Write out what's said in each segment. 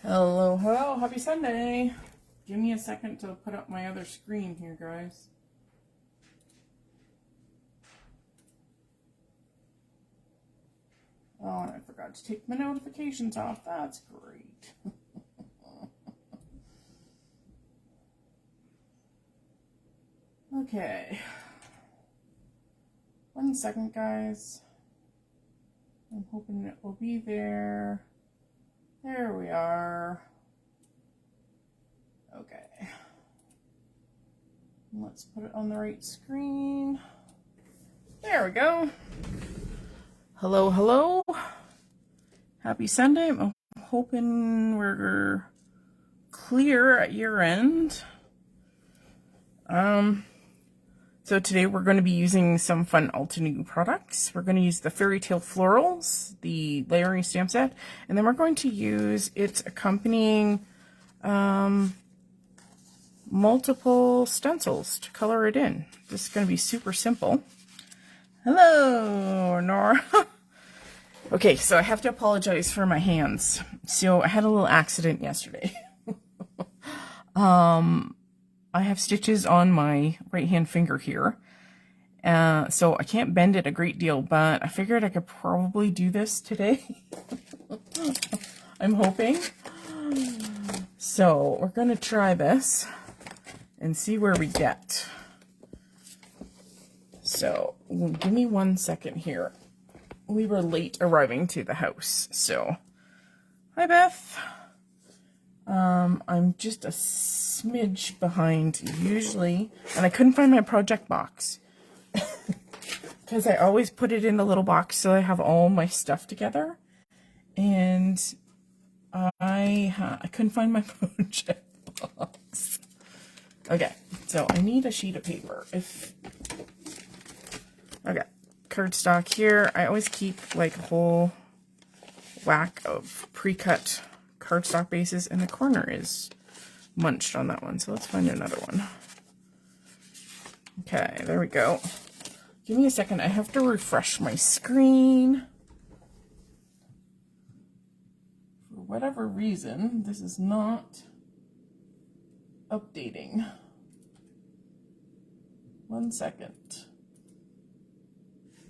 Hello, hello, happy Sunday. Give me a second to put up my other screen here, guys. Oh, and I forgot to take my notifications off. That's great. Okay. 1 second, guys. I'm hoping it will be there. There we are. Okay. Let's put it on the right screen. There we go. Hello, hello. Happy Sunday. I'm hoping we're clear at your end. So today we're going to be using some fun Altenew products. We're going to use the Fairy Tale Florals, the layering stamp set, and then we're going to use its accompanying multiple stencils to color it in. This is going to be super simple. Hello, Nora. Okay, so I have to apologize for my hands. So I had a little accident yesterday. I have stitches on my right hand finger here. So I can't bend it a great deal, but I figured I could probably do this today. I'm hoping. So we're going to try this and see where we get. So give me 1 second here. We were late arriving to the house. So, hi Beth. I'm just a smidge behind usually, and I couldn't find my project box because I always put it in a little box so I have all my stuff together, and I couldn't find my project box. Okay, so I need a sheet of paper. Okay, cardstock here. I always keep like a whole whack of pre-cut cardstock bases, and the corner is munched on that one, so let's find another one. Okay, there we go. Give me a second, I have to refresh my screen. For whatever reason, this is not updating. 1 second.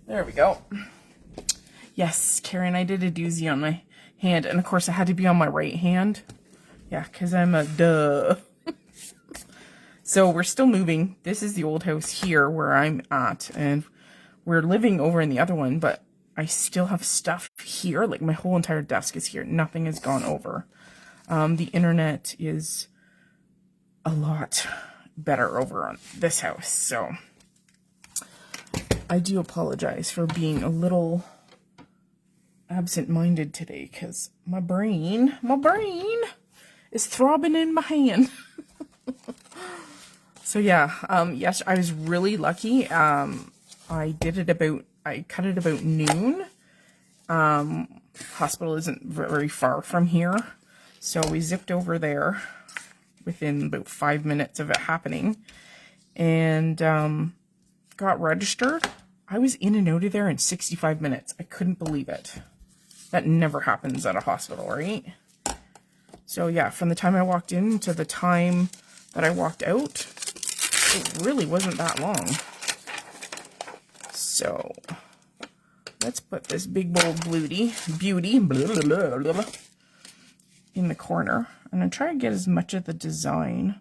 There we go. Yes, Karen, I did a doozy on my hand, and of course it had to be on my right hand. Yeah, because I'm a duh. So we're still moving. This is the old house here where I'm at, and we're living over in the other one, but I still have stuff here. Like my whole entire desk is here. Nothing has gone over. The internet is a lot better over on this house, so I do apologize for being a little absent-minded today, because my brain is throbbing in my hand. So yeah, yes, I was really lucky. I cut it about noon. Hospital isn't very far from here, so we zipped over there within about 5 minutes of it happening, and got registered. I was in and out of there in 65 minutes. I couldn't believe it. That never happens at a hospital, right? So yeah, from the time I walked in to the time that I walked out, it really wasn't that long. So let's put this big bold beauty in the corner. And I'm trying to get as much of the design.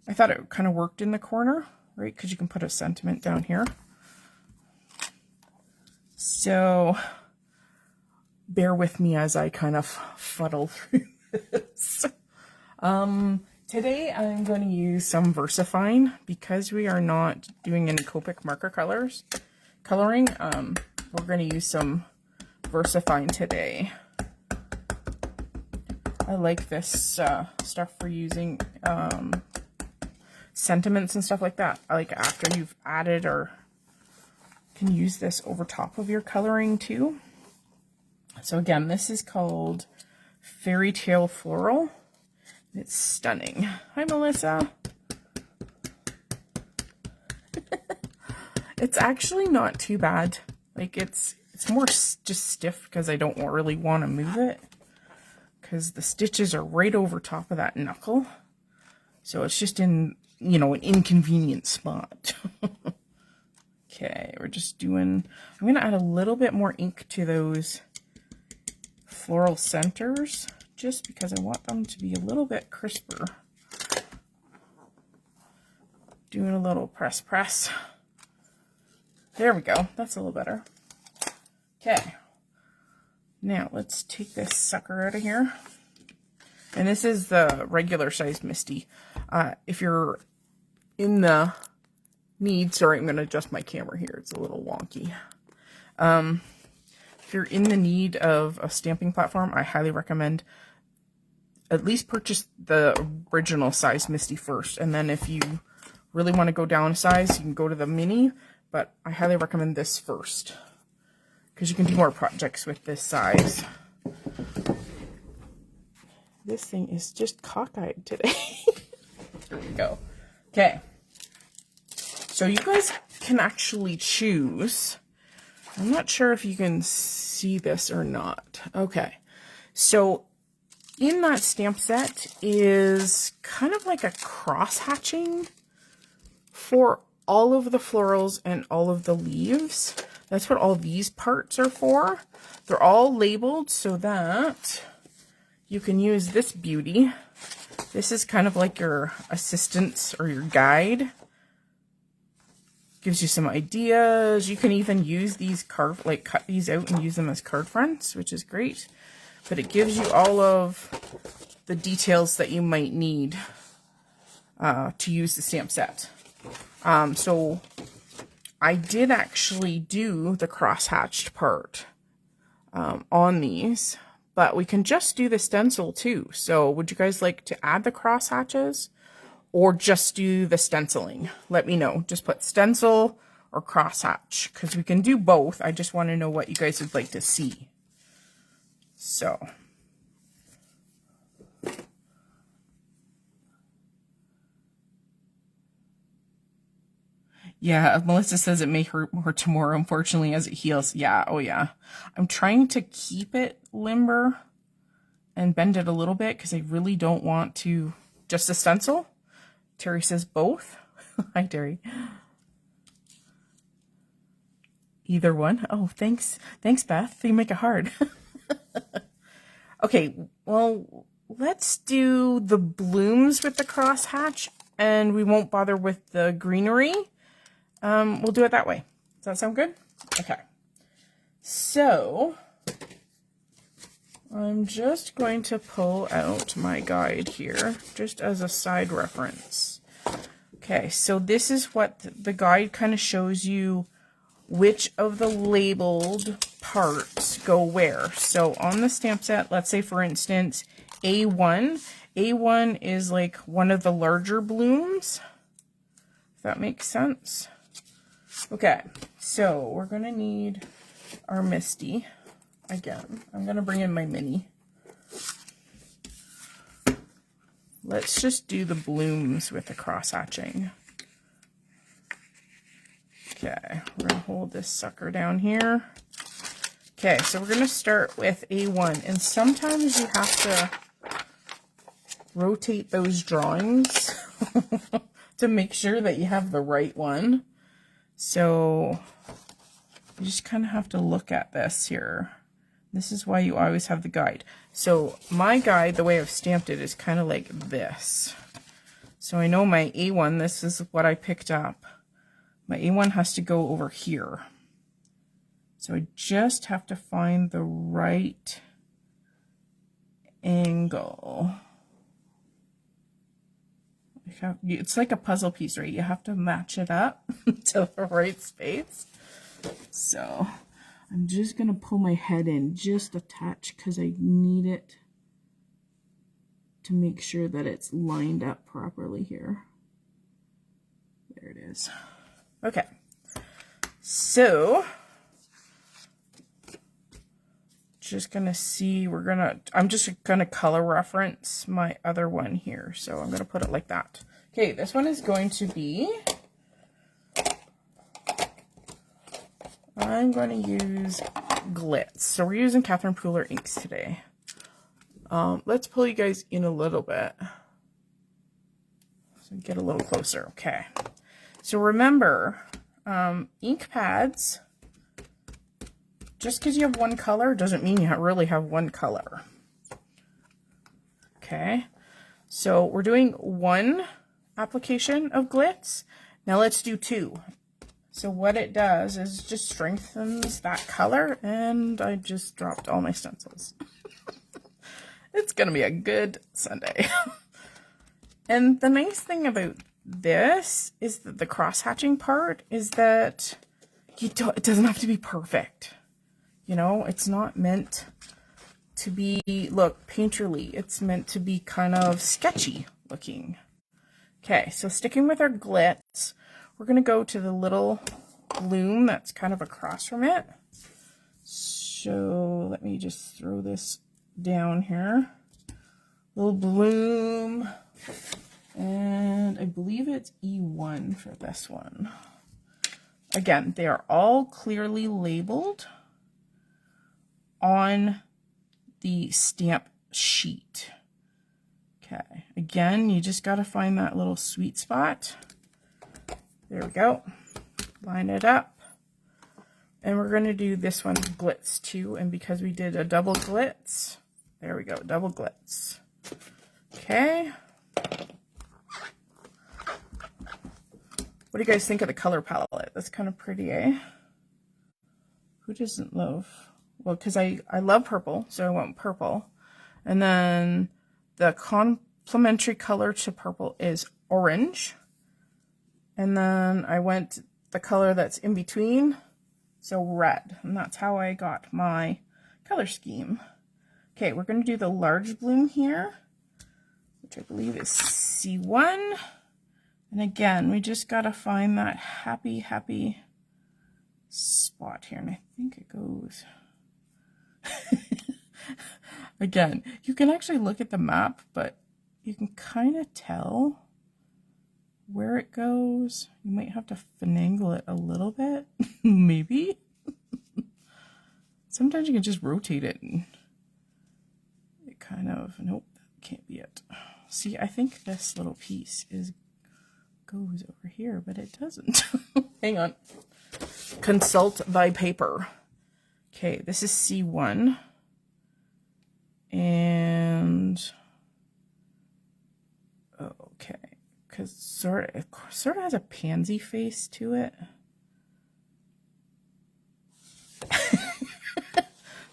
I thought it kind of worked in the corner, right? Because you can put a sentiment down here. So bear with me as I kind of fuddle through this. Today I'm going to use some VersaFine because we are not doing any Copic marker coloring. We're going to use some VersaFine today. I like this stuff for using sentiments and stuff like that. I like after you've added, or can use this over top of your coloring too. So again, this is called Fairy Tale Floral. It's stunning. Hi, Melissa. It's actually not too bad. Like it's more just stiff because I don't really want to move it. because the stitches are right over top of that knuckle. So it's just in, you know, an inconvenient spot. Okay, we're just doing, I'm going to add a little bit more ink to those floral centers, just because I want them to be a little bit crisper. Doing a little press. There we go. That's a little better. Okay. Now let's take this sucker out of here. And this is the regular size Misty. If you're in the need, sorry, I'm going to adjust my camera here. It's a little wonky. If you're in the need of a stamping platform, I highly recommend at least purchase the original size Misty first. And then if you really want to go down a size, you can go to the mini, but I highly recommend this first because you can do more projects with this size. This thing is just cockeyed today. There we go. Okay. So you guys can actually choose. I'm not sure if you can see this or not. Okay. So in that stamp set is kind of like a cross hatching for all of the florals and all of the leaves. That's what all these parts are for. They're all labeled so that you can use this beauty. This is kind of like your assistance or your guide. Gives you some ideas. You can even use these cut these out and use them as card fronts, which is great. But it gives you all of the details that you might need to use the stamp set. So I did actually do the cross-hatched part on these, but we can just do the stencil too. So would you guys like to add the cross hatches or just do the stenciling? Let me know. Just put stencil or cross hatch because we can do both. I just want to know what you guys would like to see. So yeah, Melissa says it may hurt more tomorrow, unfortunately, as it heals. Yeah, oh yeah. I'm trying to keep it limber and bend it a little bit because I really don't want to just a stencil. Terry says both. Hi, Terry. Either one. Oh, thanks. Thanks, Beth. You make it hard. Okay, well, let's do the blooms with the crosshatch and we won't bother with the greenery. We'll do it that way. Does that sound good? Okay. So I'm just going to pull out my guide here just as a side reference. Okay, so this is what the guide kind of shows you which of the labeled parts go where. So on the stamp set, let's say for instance, A1. A1 is like one of the larger blooms, if that makes sense. Okay, so we're going to need our Misty. Again, I'm going to bring in my mini. Let's just do the blooms with the cross-hatching. Okay, we're going to hold this sucker down here. Okay, so we're going to start with A1. And sometimes you have to rotate those drawings to make sure that you have the right one. So you just kind of have to look at this here. This is why you always have the guide. So my guide, the way I've stamped it, is kind of like this. So I know my A1, this is what I picked up. My A1 has to go over here. So I just have to find the right angle. It's like a puzzle piece, right? You have to match it up to the right space. So I'm just going to pull my head in just a touch because I need it to make sure that it's lined up properly here. There it is. Okay. So just going to see, I'm just going to color reference my other one here. So I'm going to put it like that. Okay, this one is going to be, I'm going to use Glitz. So we're using Catherine Pooler inks today. Let's pull you guys in a little bit. So get a little closer. Okay. So remember, ink pads, just because you have one color doesn't mean you really have one color. Okay. So we're doing one application of glitz. Now let's do two. So what it does is just strengthens that color, and I just dropped all my stencils. It's gonna be a good Sunday. And the nice thing about this is that the cross-hatching part is that it doesn't have to be perfect. You know, it's not meant to be, look, painterly. It's meant to be kind of sketchy looking. Okay, so sticking with our glitz, we're going to go to the little bloom that's kind of across from it. So let me just throw this down here. Little bloom. And I believe it's E1 for this one. Again, they are all clearly labeled on the stamp sheet. Okay, again, you just got to find that little sweet spot. There we go. Line it up. And we're going to do this one glitz too. And because we did a double glitz, there we go, double glitz. Okay. What do you guys think of the color palette? That's kind of pretty, eh? Who doesn't love? Well, because I love purple, so I went purple. And then the complementary color to purple is orange. And then I went the color that's in between, so red. And that's how I got my color scheme. Okay, we're going to do the large bloom here, which I believe is C1. And again, we just got to find that happy spot here. And I think it goes... Again, you can actually look at the map, but you can kind of tell where it goes. You might have to finagle it a little bit, maybe. Sometimes you can just rotate it and it kind of, nope, that can't be it. See, I think this little piece goes over here, but it doesn't. Hang on. Consult by paper. Okay, this is C1. And okay, because it sort of has a pansy face to it.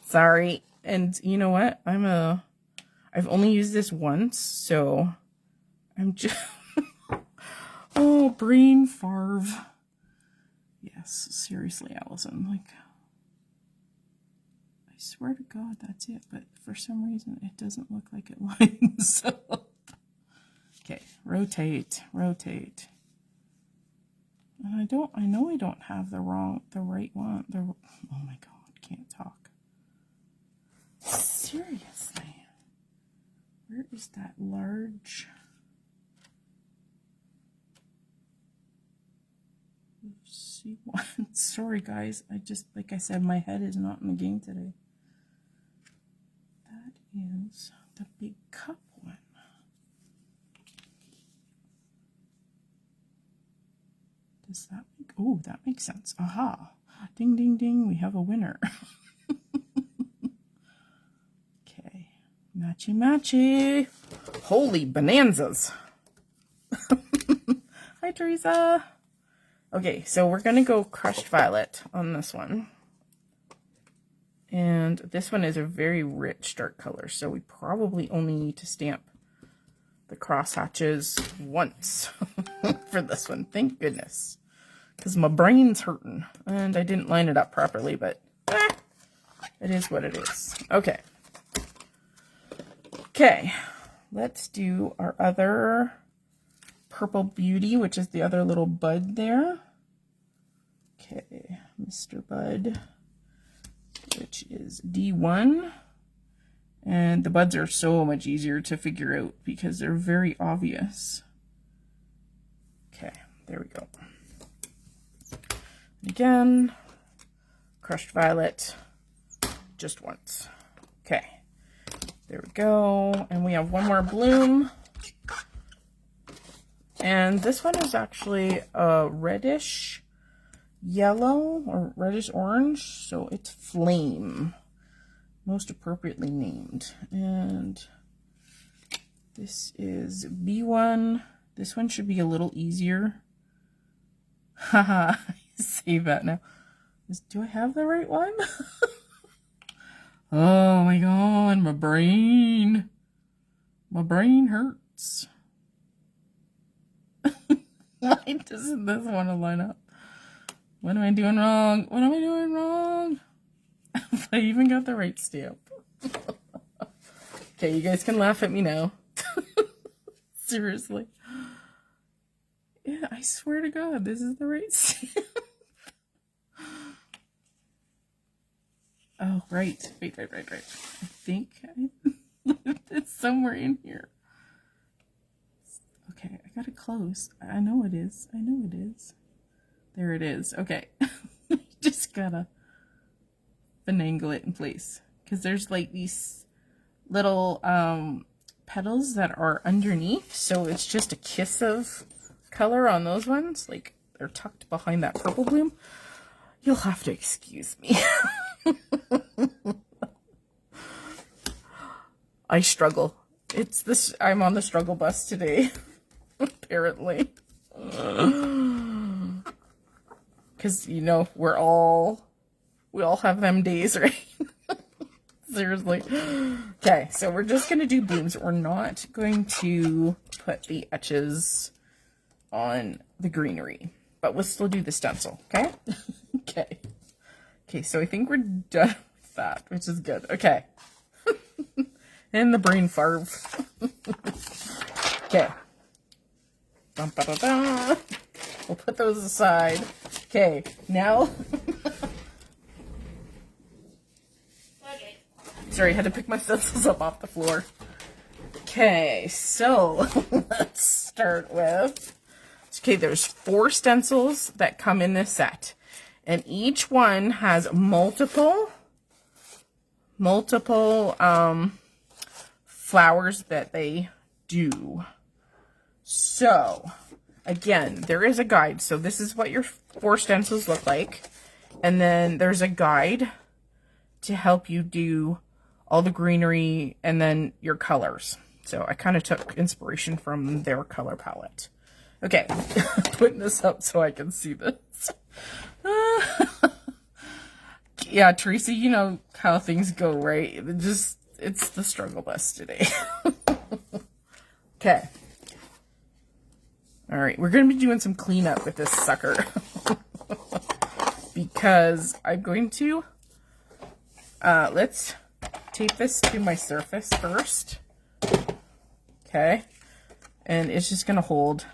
Sorry. And you know what? I've only used this once, so I'm just oh, brain farve. Yes, seriously, Allison, like, I swear to God, that's it, but for some reason it doesn't look like it lines up. Okay, rotate. And I know I don't have the right one. Oh my God, can't talk. Seriously. Where is that large? C1. Sorry guys, like I said, my head is not in the game today. That is the big cup one. Does that make, oh, that makes sense. Aha. Ding, ding, ding. We have a winner. Okay. Matchy, matchy. Holy bonanzas. Hi, Teresa. Okay, so we're going to go crushed violet on this one. And this one is a very rich dark color, so we probably only need to stamp the cross hatches once for this one. Thank goodness, because my brain's hurting and I didn't line it up properly, but it is what it is. Okay. Okay, let's do our other purple beauty, which is the other little bud there. Okay, Mr. Bud, which is D1. And the buds are so much easier to figure out because they're very obvious. Okay, there we go. And again, crushed violet, just once. Okay, There we go. And we have one more bloom. And this one is actually a reddish yellow or reddish orange. So it's Flame. Most appropriately named. And this is B1. This one should be a little easier. Haha, save that now. Do I have the right one? Oh my god, my brain. My brain hurts. Why doesn't this want to line up? What am I doing wrong? What am I doing wrong? I even got the right stamp. Okay, you guys can laugh at me now. Seriously. Yeah, I swear to God, this is the right stamp. Oh, right. Wait. I think it's somewhere in here. Okay, I got it close. I know it is. There it is. Okay. Just gotta finagle it in place. Because there's like these little petals that are underneath. So it's just a kiss of color on those ones. Like they're tucked behind that purple bloom. You'll have to excuse me. I struggle. It's this. I'm on the struggle bus today. Apparently. Because, you know, we all have them days, right? Seriously. Okay, so we're just going to do blooms. We're not going to put the etches on the greenery. But we'll still do the stencil, okay? Okay. Okay, so I think we're done with that, which is good. Okay. And the brain farv. Okay. Dun, ba, da, da. We'll put those aside. Okay, now. Okay. Sorry, I had to pick my stencils up off the floor. Okay, so let's start with. Okay, there's 4 stencils that come in this set. And each one has multiple flowers that they do. So, again, there is a guide. So this is what your 4 stencils look like. And then there's a guide to help you do all the greenery and then your colors. So I kind of took inspiration from their color palette. Okay, putting this up so I can see this. Yeah, Tracy, you know how things go, right? It's the struggle bus today. Okay. All right, we're going to be doing some cleanup with this sucker. Because I'm going to, let's tape this to my surface first. Okay. And it's just going to hold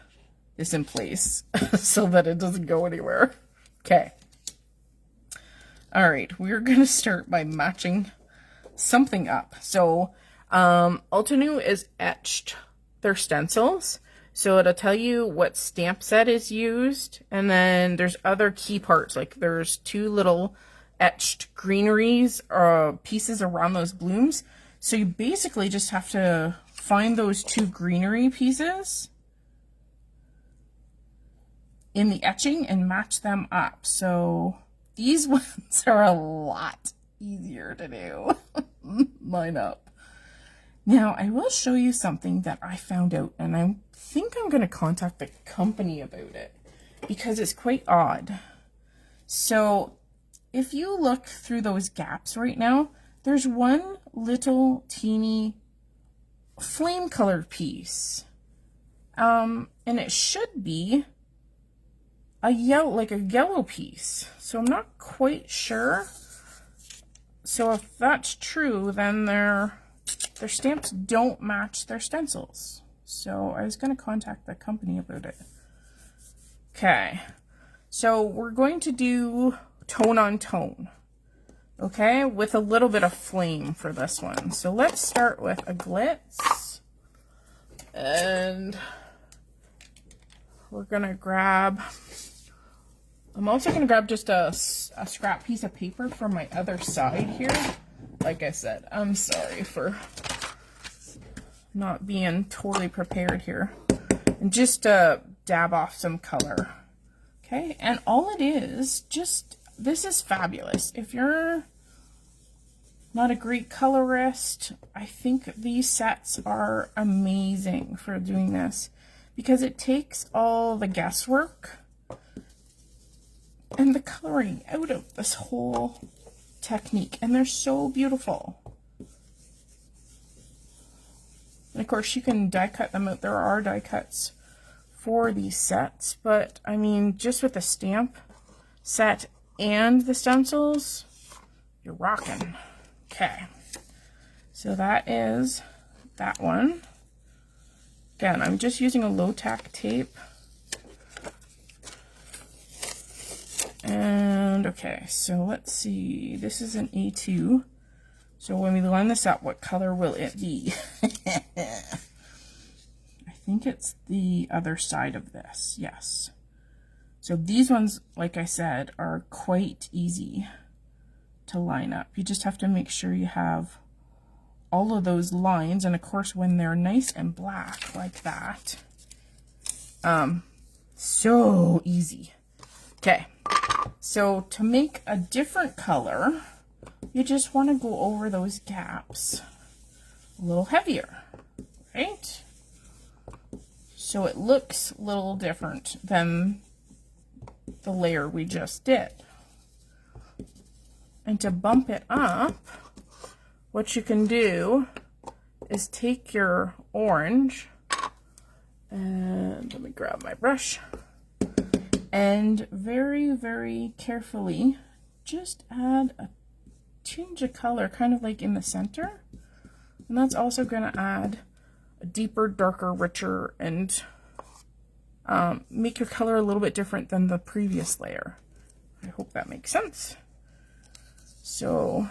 this in place so that it doesn't go anywhere. Okay. All right, we're going to start by matching something up. So, Altenew is etched their stencils. So it'll tell you what stamp set is used. And then there's other key parts. Like there's 2 little etched greeneries or pieces around those blooms. So you basically just have to find those 2 greenery pieces in the etching and match them up. So these ones are a lot easier to do. Line up. Now, I will show you something that I found out, and I think I'm going to contact the company about it because it's quite odd. So if you look through those gaps right now, there's one little teeny flame colored piece. And it should be a yellow piece. So I'm not quite sure. So if that's true, then their stamps don't match their stencils. So I was going to contact the company about it. Okay. So we're going to do tone on tone. Okay, with a little bit of flame for this one. So let's start with a glitz. And we're going to grab... I'm also going to grab just a scrap piece of paper from my other side here. Like I said, I'm sorry for not being totally prepared here. And just dab off some color. Okay, and all it is, just, this is fabulous. If you're not a great colorist, I think these sets are amazing for doing this, because it takes all the guesswork and the coloring out of this whole technique, and they're so beautiful. And of course you can die cut them out. There are die cuts for these sets, but I mean, just with the stamp set and the stencils, you're rocking. Okay, so that is that one. Again, I'm just using a low tack tape. And okay, so let's see, this is an A2. So when we line this up, what color will it be? I think it's the other side of this, yes. So these ones, like I said, are quite easy to line up. You just have to make sure you have all of those lines, and of course when they're nice and black like that, so easy. Okay, so to make a different color, you just want to go over those gaps a little heavier, right? So it looks a little different than the layer we just did. And to bump it up, what you can do is take your orange, and let me grab my brush, and very, very carefully just add a tinge of color, kind of like in the center. And that's also going to add a deeper, darker, richer, and make your color a little bit different than the previous layer. I hope that makes sense. So,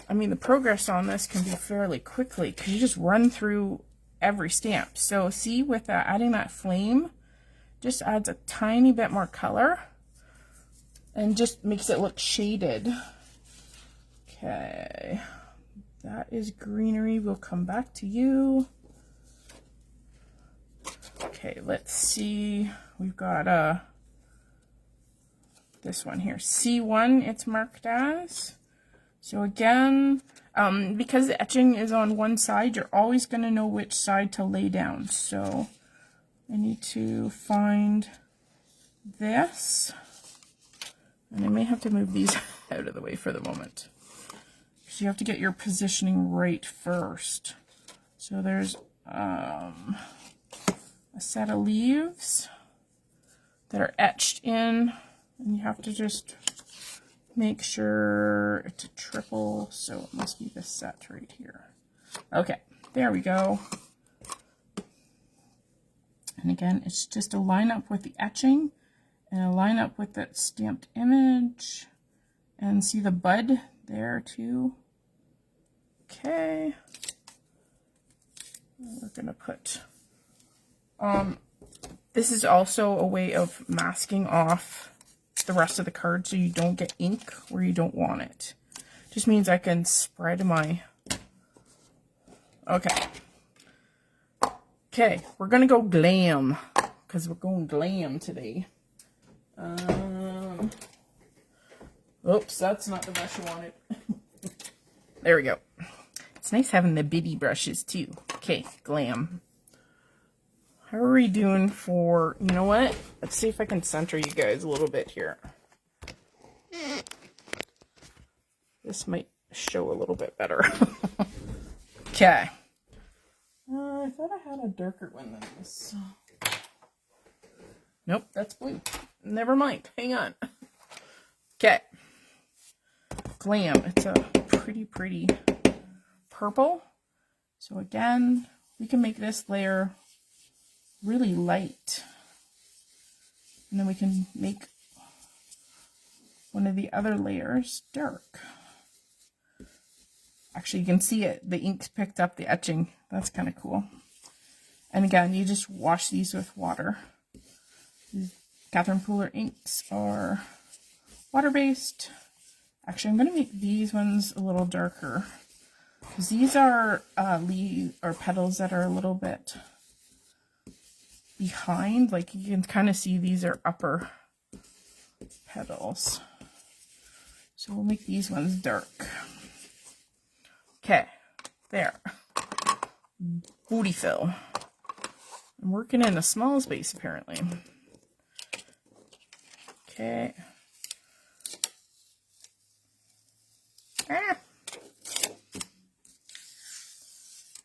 I mean, the progress on this can be fairly quickly because you just run through every stamp. So see, with adding that flame, just adds a tiny bit more color and just makes it look shaded. Okay, that is greenery. We'll come back to you. Okay, let's see. We've got this one here, C1 it's marked as. So again, because the etching is on one side, you're always going to know which side to lay down. So I need to find this, and I may have to move these out of the way for the moment. So you have to get your positioning right first. So there's a set of leaves that are etched in, and you have to just make sure it's a triple, so it must be this set right here. Okay, there we go. And again, it's just a line up with the etching and a line up with that stamped image, and see the bud there too. Okay, we're gonna put this is also a way of masking off the rest of the card so you don't get ink where you don't want it. Just means I can spread my... Okay, we're gonna go glam because we're going glam today. Oops, that's not the brush I wanted. There we go. It's nice having the bitty brushes too. Okay, glam. How are we doing for, you know what? Let's see if I can center you guys a little bit here. This might show a little bit better. Okay. I thought I had a darker one than this. Nope, that's blue. Never mind. Hang on. Okay. Glam. It's a pretty purple. So again, we can make this layer really light. And then we can make one of the other layers dark. Actually, you can see it. The ink's picked up the etching. That's kind of cool. And again, you just wash these with water. These Catherine Pooler inks are water-based. Actually, I'm going to make these ones a little darker. because these are leaves or petals that are a little bit behind. Like you can kind of see these are upper petals. So we'll make these ones dark. Okay, there. Booty fill. I'm working in a small space apparently. Okay. Ah.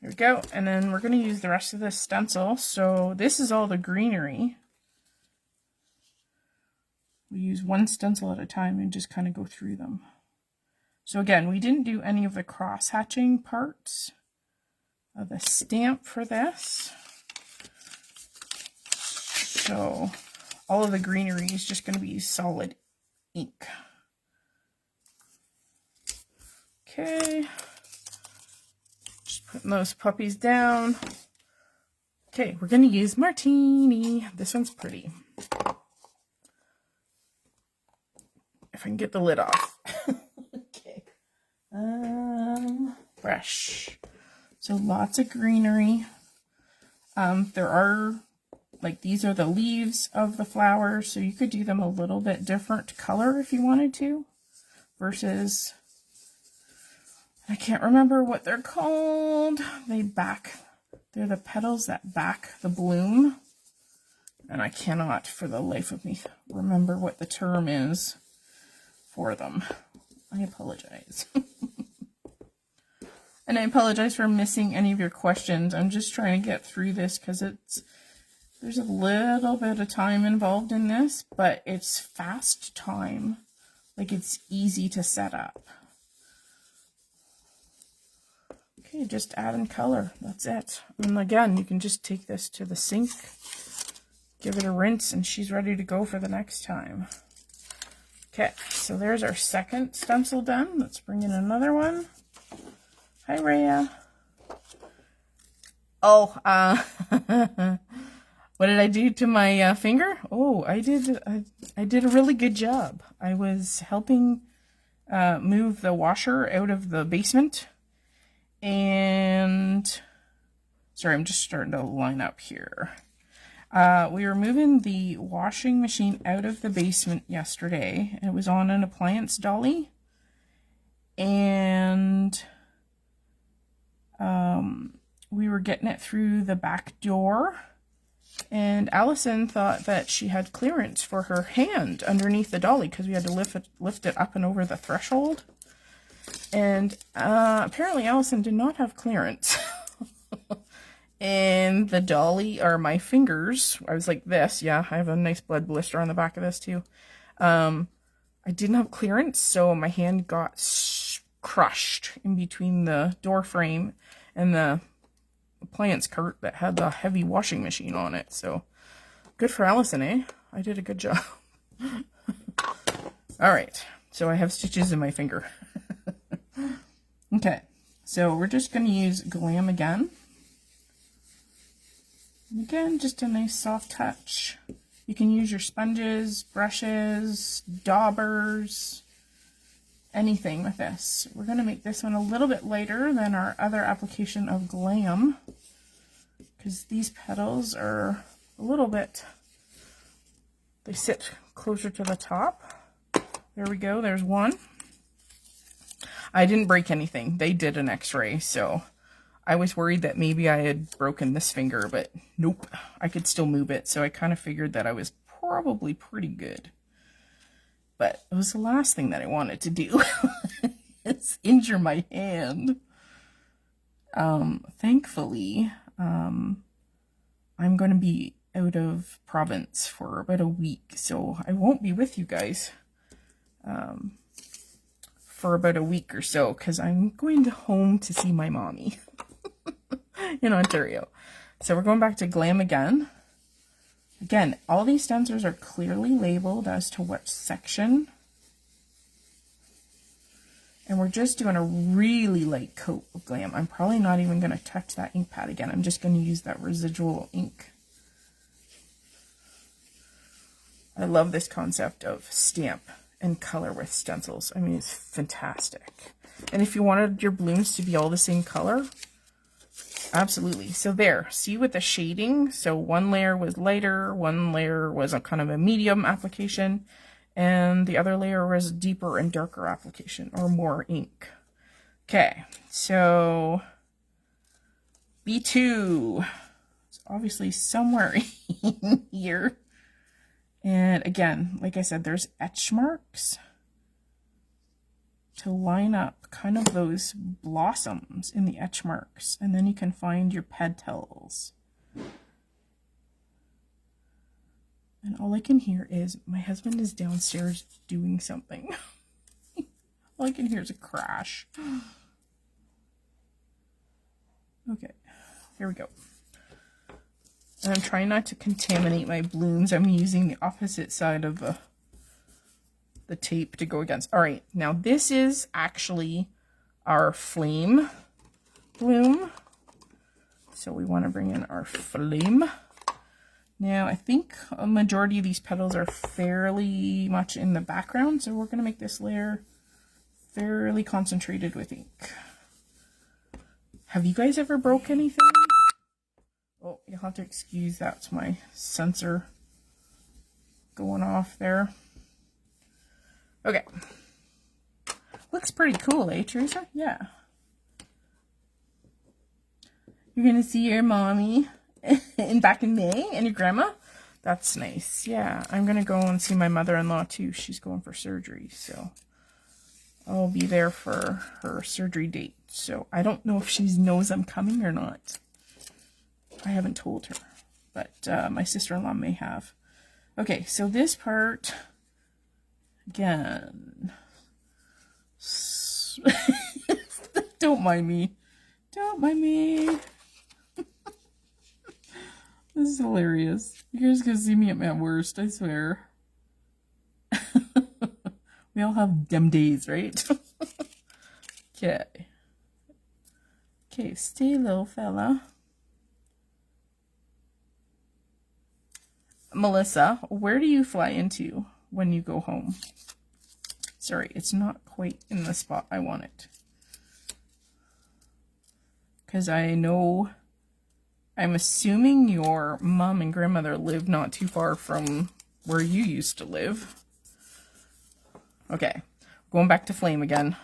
There we go. And then we're going to use the rest of this stencil. So this is all the greenery. We use one stencil at a time and just kind of go through them. So again, we didn't do any of the cross-hatching parts of the stamp for this. So all of the greenery is just going to be solid ink. Okay. Just putting those puppies down. Okay, we're going to use Martini. This one's pretty. If I can get the lid off. Okay. Brush. So lots of greenery. There are, like, these are the leaves of the flowers, so you could do them a little bit different color if you wanted to, versus, I can't remember what they're called. They're the petals that back the bloom, and I cannot for the life of me remember what the term is for them. I apologize. And I apologize for missing any of your questions. I'm just trying to get through this because there's a little bit of time involved in this, but it's fast time. Like, it's easy to set up. Okay, just add in color. That's it. And again, you can just take this to the sink, give it a rinse, and she's ready to go for the next time. Okay, so there's our second stencil done. Let's bring in another one. Hi, Rhea. Oh, what did I do to my finger? Oh, I did a really good job. I was helping move the washer out of the basement, and sorry, I'm just starting to line up here. We were moving the washing machine out of the basement yesterday. It was on an appliance dolly, and we were getting it through the back door, and Allison thought that she had clearance for her hand underneath the dolly because we had to lift it up and over the threshold. And apparently Allison did not have clearance. And the dolly, or my fingers, I was like this. Yeah, I have a nice blood blister on the back of this too. I didn't have clearance, so my hand got crushed in between the door frame and the appliance cart that had the heavy washing machine on it. So good for Allison, eh? I did a good job. All right, so I have stitches in my finger. Okay, so we're just going to use Glam again. And again, just a nice soft touch. You can use your sponges, brushes, daubers, anything with this. We're going to make this one a little bit lighter than our other application of Glam, because these petals are a little bit, they sit closer to the top. There we go, there's one. I didn't break anything. They did an x-ray, so I was worried that maybe I had broken this finger, but nope, I could still move it, so I kind of figured that I was probably pretty good. But it was the last thing that I wanted to do. It's injure my hand. Thankfully, I'm going to be out of province for about a week, so I won't be with you guys for about a week or so, because I'm going home to see my mommy in Ontario. So we're going back to Glam again. Again, all these stencils are clearly labeled as to what section. And we're just doing a really light coat of Glam. I'm probably not even going to touch that ink pad again. I'm just going to use that residual ink. I love this concept of stamp and color with stencils. I mean, it's fantastic. And if you wanted your blooms to be all the same color, absolutely. So there, see with the shading, so one layer was lighter, one layer was a kind of a medium application, and the other layer was deeper and darker application, or more ink. Okay, so B2, it's obviously somewhere in here. And again, like I said, there's etch marks to line up kind of those blossoms in the etch marks, and then you can find your petals. And all I can hear is my husband is downstairs doing something. All I can hear is a crash. Okay, here we go. And I'm trying not to contaminate my blooms. I'm using the opposite side of the tape to go against. All right, now this is actually our flame bloom. So we want to bring in our flame. Now I think a majority of these petals are fairly much in the background, so we're going to make this layer fairly concentrated with ink. Have you guys ever broke anything? Oh, you'll have to excuse, that's my sensor going off there. Okay. Looks pretty cool, eh, Teresa? Yeah. You're gonna see your mommy back in May and your grandma? That's nice. Yeah, I'm gonna go and see my mother-in-law too. She's going for surgery, so I'll be there for her surgery date. So I don't know if she knows I'm coming or not. I haven't told her, but my sister-in-law may have. Okay, so this part, again, don't mind me. Don't mind me. This is hilarious. You guys gonna see me at my worst, I swear. We all have them days, right? Okay. Okay, stay low, fella. Melissa, where do you fly into when you go home? Sorry, it's not quite in the spot I want it. Because I know, I'm assuming your mom and grandmother live not too far from where you used to live. Okay, going back to flame again.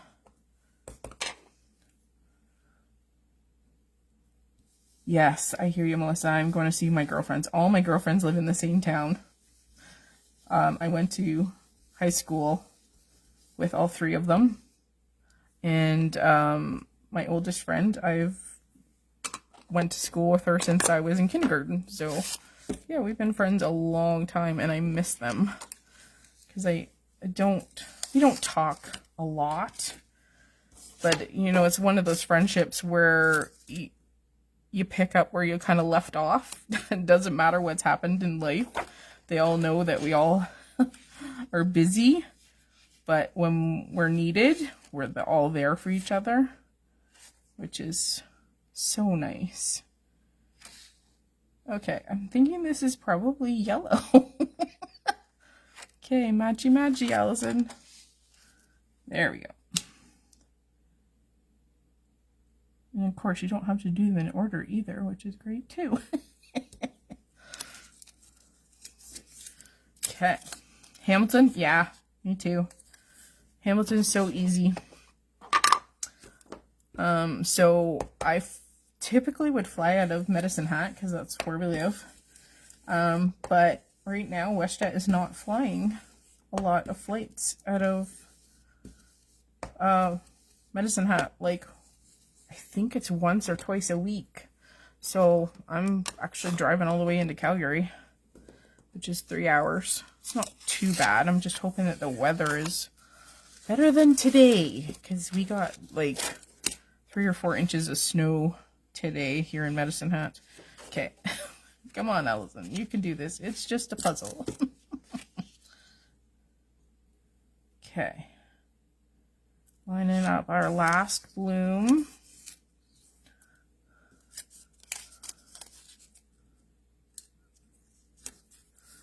Yes, I hear you, Melissa. I'm going to see my girlfriends. All my girlfriends live in the same town. I went to high school with all three of them. And my oldest friend, I've went to school with her since I was in kindergarten. So, yeah, we've been friends a long time, and I miss them. Because we don't talk a lot. But, you know, it's one of those friendships where you pick up where you kind of left off. It doesn't matter what's happened in life. They all know that we all are busy, but when we're needed, we're all there for each other, which is so nice. Okay, I'm thinking this is probably yellow. Okay, matchy, Allison. There we go. And of course, you don't have to do them in order either, which is great too. Okay. Hamilton? Yeah, me too. Hamilton's so easy. So I typically would fly out of Medicine Hat because that's where we live. But right now, WestJet is not flying a lot of flights out of Medicine Hat. Like, I think it's once or twice a week. So I'm actually driving all the way into Calgary, which is 3 hours. It's not too bad. I'm just hoping that the weather is better than today, because we got like 3 or 4 inches of snow today here in Medicine Hat. Okay. Come on, Allison. You can do this. It's just a puzzle. Okay. Lining up our last bloom.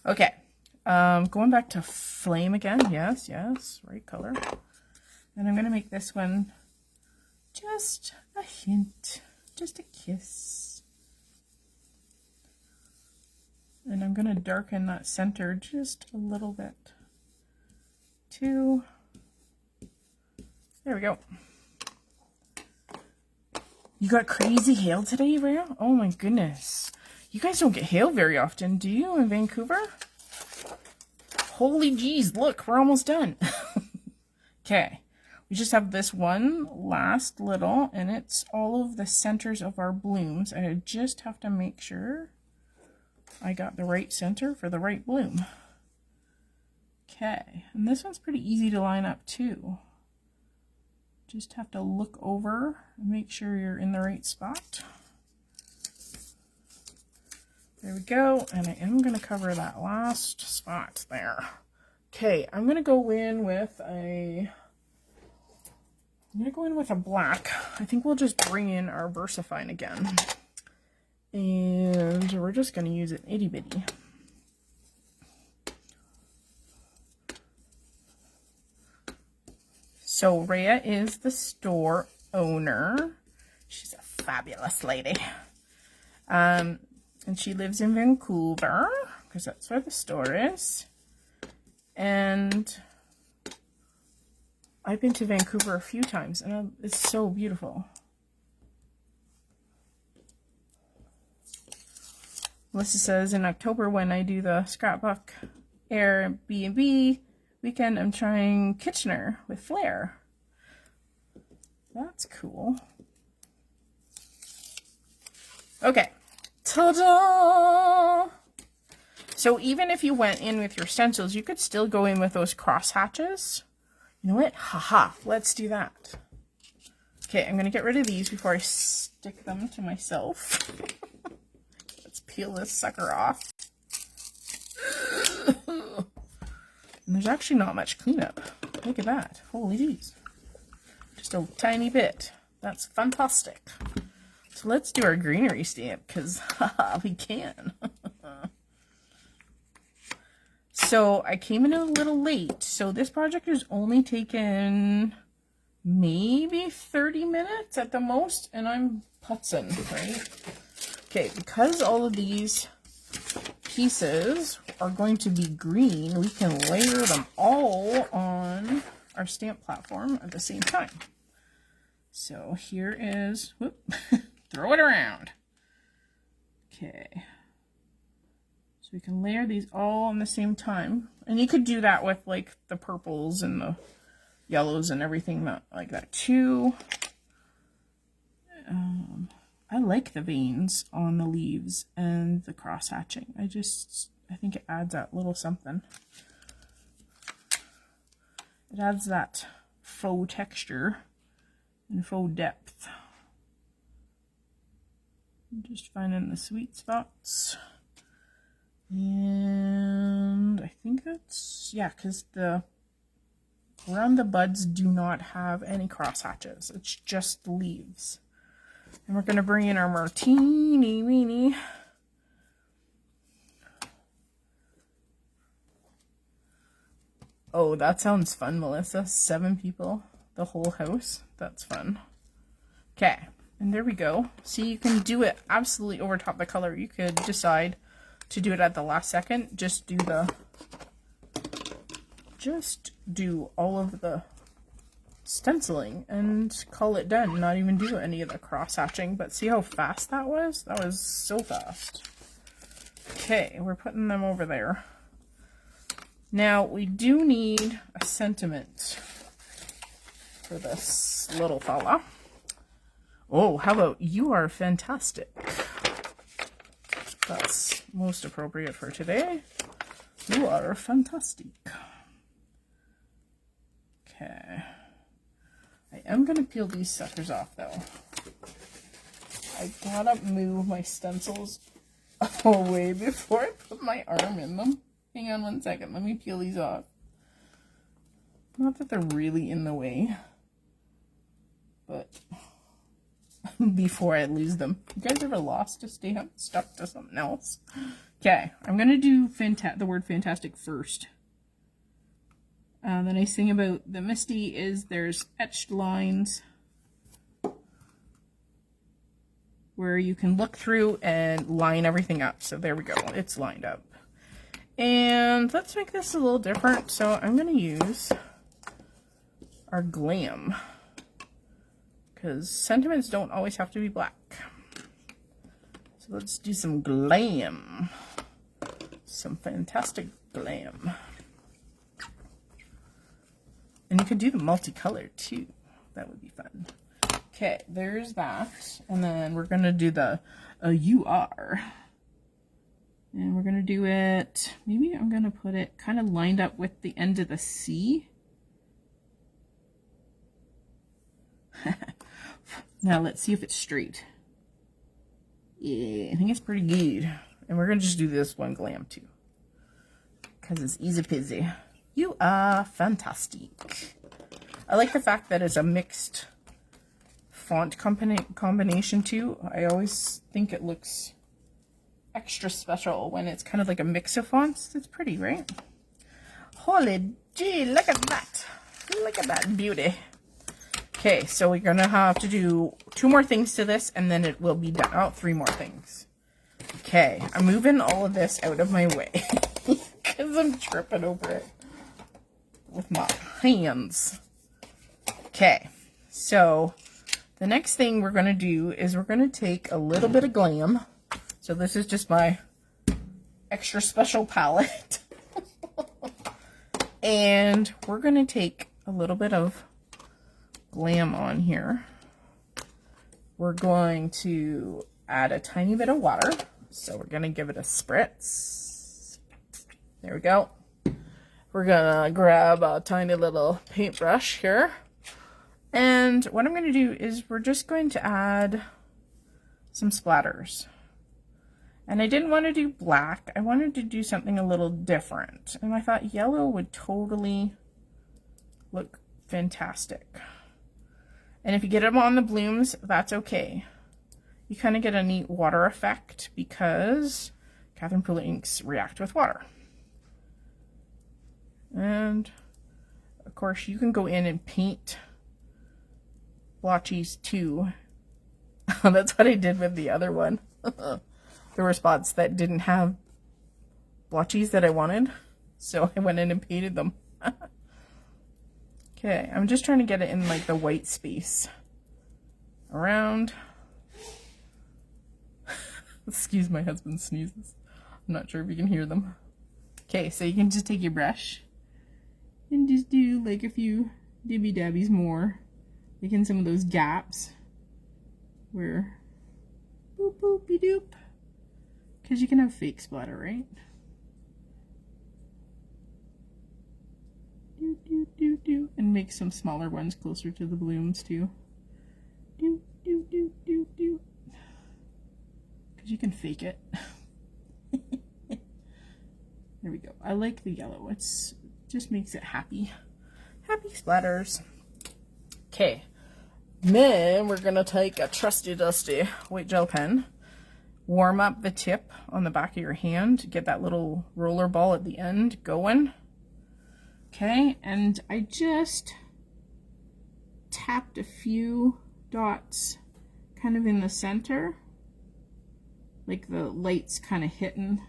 Okay, going back to flame again. Yes, right color. And I'm going to make this one Just a hint, just a kiss. And I'm going to darken that center just a little bit too. There we go. You got crazy hail today, Rhea? Oh my goodness. You guys don't get hail very often, do you, in Vancouver? Holy jeez, look, we're almost done. Okay, we just have this one last little, and it's all of the centers of our blooms. I just have to make sure I got the right center for the right bloom. Okay, and this one's pretty easy to line up too. Just have to look over and make sure you're in the right spot. There we go, and I am going to cover that last spot there. Okay, I'm going to go in with a black. I think we'll just bring in our VersaFine again. And we're just going to use it itty bitty. So Rhea is the store owner. She's a fabulous lady. And she lives in Vancouver, because that's where the store is. And I've been to Vancouver a few times, and it's so beautiful. Melissa says, in October when I do the scrapbook Airbnb weekend, I'm trying Kitchener with Flair. That's cool. Okay. Ta-da! So even if you went in with your stencils, you could still go in with those cross hatches. You know what? Haha, let's do that. Okay, I'm going to get rid of these before I stick them to myself. Let's peel this sucker off. And there's actually not much cleanup. Look at that. Holy jeez. Just a tiny bit. That's fantastic. So let's do our greenery stamp, because we can. So I came in a little late. So this project has only taken maybe 30 minutes at the most, and I'm putzing, right? Okay, because all of these pieces are going to be green, we can layer them all on our stamp platform at the same time. So here is, whoop, throw it around. Okay. So we can layer these all on the same time. And you could do that with like the purples and the yellows and everything like that too. I like the veins on the leaves and the cross hatching. I think it adds that little something. It adds that faux texture and faux depth. I'm just finding the sweet spots. And I think that's, yeah, because around the buds do not have any cross hatches. It's just leaves. And we're going to bring in our martini weenie. Oh, that sounds fun, Melissa. 7 people, the whole house. That's fun. Okay, and there we go. See, you can do it absolutely over top the color. You could decide to do it at the last second. Just do all of the stenciling and call it done. Not even do any of the cross hatching. But see how fast that was? That was so fast. Okay, we're putting them over there. Now we do need a sentiment for this little fella. Oh, how about you are fantastic? That's most appropriate for today. You are fantastic. Okay. I am going to peel these suckers off, though. I gotta move my stencils away before I put my arm in them. Hang on one second. Let me peel these off. Not that they're really in the way, but before I lose them. You guys ever lost a stamp stuck to something else? Okay, I'm going to do the word fantastic first. The nice thing about the Misty is there's etched lines where you can look through and line everything up. So there we go, it's lined up. And let's make this a little different. So I'm going to use our glam, because sentiments don't always have to be black. So let's do some glam, some fantastic glam. And you could do the multicolored too. That would be fun. Okay, there's that. And then we're going to do the UR. And we're going to do it, maybe I'm going to put it kind of lined up with the end of the C. Now let's see if it's straight. Yeah, I think it's pretty good. And we're going to just do this one glam too, because it's easy peasy. You are fantastic. I like the fact that it's a mixed font combination too. I always think it looks extra special when it's kind of like a mix of fonts. It's pretty, right? Holy gee, look at that. Look at that beauty. Okay, so we're gonna have to do 2 more things to this and then it will be done. Oh, 3 more things. Okay, I'm moving all of this out of my way because I'm tripping over it with my hands. Okay, so the next thing we're gonna do is we're gonna take a little bit of glam. So this is just my extra special palette. And we're gonna take a little bit of glam on here. We're going to add a tiny bit of water. So we're gonna give it a spritz. There we go. We're gonna grab a tiny little paintbrush here. And what I'm gonna do is we're just going to add some splatters. And I didn't want to do black. I wanted to do something a little different. And I thought yellow would totally look fantastic. And if you get them on the blooms, that's okay. You kind of get a neat water effect because Catherine Pooler inks react with water. And of course you can go in and paint blotchies too. That's what I did with the other one. There were spots that didn't have blotchies that I wanted, so I went in and painted them. Okay, I'm just trying to get it in like the white space around. Excuse my husband's sneezes. I'm not sure if you can hear them. Okay, so you can just take your brush and just do like a few dibby dabbies more, like in some of those gaps where boop boopy doop. Because you can have fake splatter, right? Do, do, do, do. And make some smaller ones closer to the blooms too. Do, do, do, do, do. Because you can fake it. There we go. I like the yellow. It's just makes it happy. Happy splatters. Okay. Then we're going to take a trusty dusty white gel pen. Warm up the tip on the back of your hand. Get that little roller ball at the end going. Okay, and I just tapped a few dots kind of in the center. Like the light's kind of hitting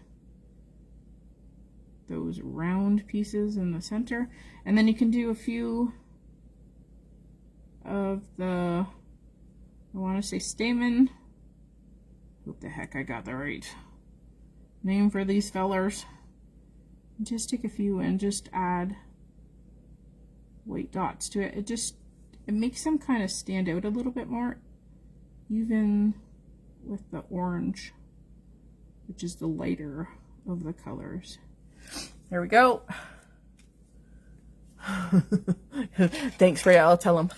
those round pieces in the center. And then you can do a few of the, I want to say stamen. Hope the heck I got the right name for these fellers. Just take a few and just add white dots to it. It makes them kind of stand out a little bit more, even with the orange, which is the lighter of the colors. There we go. Thanks, Freya. I'll tell him.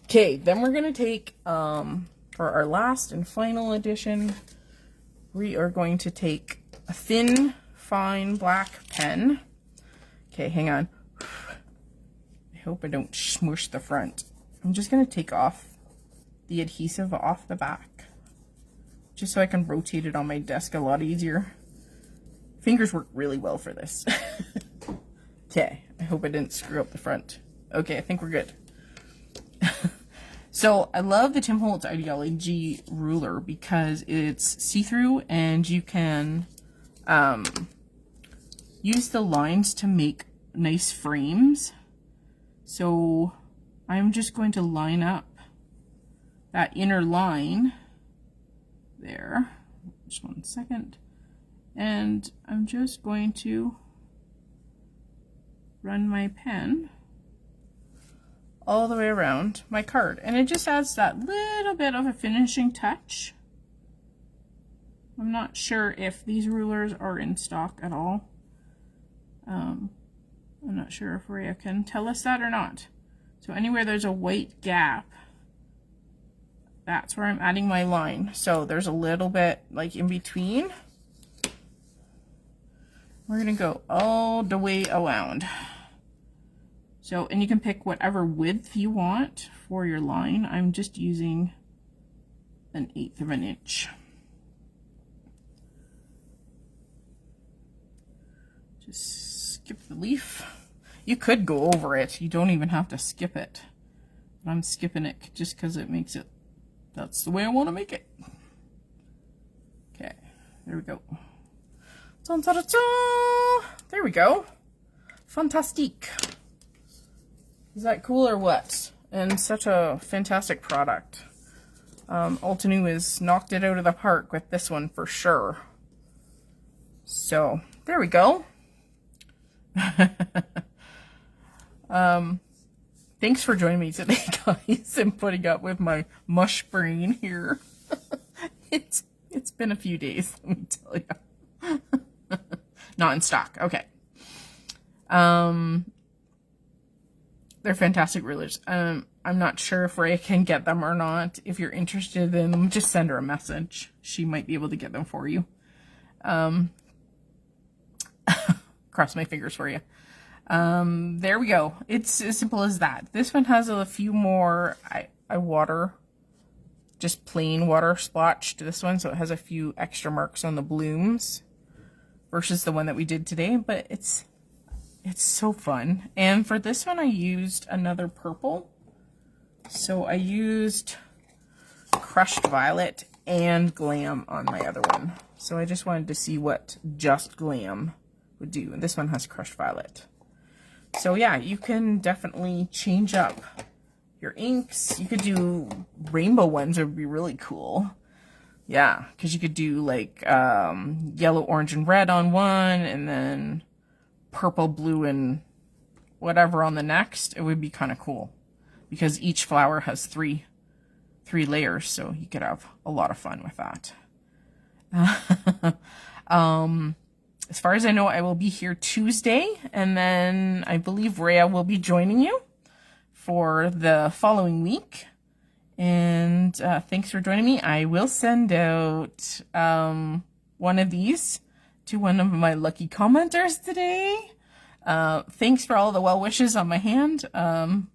Okay, then we're gonna take for our last and final edition, we are going to take a thin, fine black pen. Okay, hang on. I hope I don't smush the front. I'm just going to take off the adhesive off the back, just so I can rotate it on my desk a lot easier. Fingers work really well for this. Okay, I hope I didn't screw up the front. Okay, I think we're good. So I love the Tim Holtz Ideology ruler because it's see-through and you can use the lines to make nice frames. So I'm just going to line up that inner line there. Just one second. And I'm just going to run my pen all the way around my card. And it just adds that little bit of a finishing touch. I'm not sure if these rulers are in stock at all. I'm not sure if Rhea can tell us that or not. So anywhere there's a white gap, that's where I'm adding my line. So there's a little bit like in between. We're gonna go all the way around. So, and you can pick whatever width you want for your line. I'm just using 1/8 of an inch. Just skip the leaf. You could go over it. You don't even have to skip it. But I'm skipping it just because it makes it, that's the way I want to make it. Okay, there we go. Dun, dun, dun, dun. There we go. Fantastique. Is that cool or what? And such a fantastic product. Altenew has knocked it out of the park with this one for sure. So, there we go. Thanks for joining me today, guys, and putting up with my mush brain here. It's been a few days, let me tell you. Not in stock. Okay. They're fantastic rulers. I'm not sure if Ray can get them or not. If you're interested in them, just send her a message. She might be able to get them for you. Cross my fingers for you. There we go. It's as simple as that. This one has a few more, I water, just plain water splotched this one, so it has a few extra marks on the blooms versus the one that we did today, but it's so fun. And for this one I used another purple. So I used Crushed Violet and Glam on my other one. So I just wanted to see what just Glam would do. And this one has Crushed Violet. So yeah, you can definitely change up your inks. You could do rainbow ones, it would be really cool. Yeah, because you could do like yellow, orange, and red on one, and then purple, blue, and whatever on the next. It would be kind of cool because each flower has three layers, so you could have a lot of fun with that. As far as I know, I will be here Tuesday, and then I believe Rhea will be joining you for the following week. And thanks for joining me. I will send out one of these to one of my lucky commenters today. Thanks for all the well wishes on my hand. And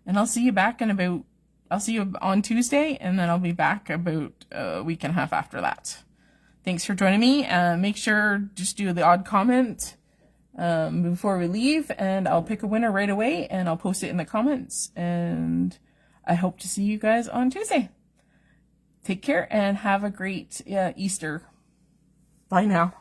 I'll see you back in about, I'll see you on Tuesday, and then I'll be back about a week and a half after that. Thanks for joining me. Make sure just do the odd comment before we leave, and I'll pick a winner right away, and I'll post it in the comments. And I hope to see you guys on Tuesday. Take care and have a great Easter. Bye now.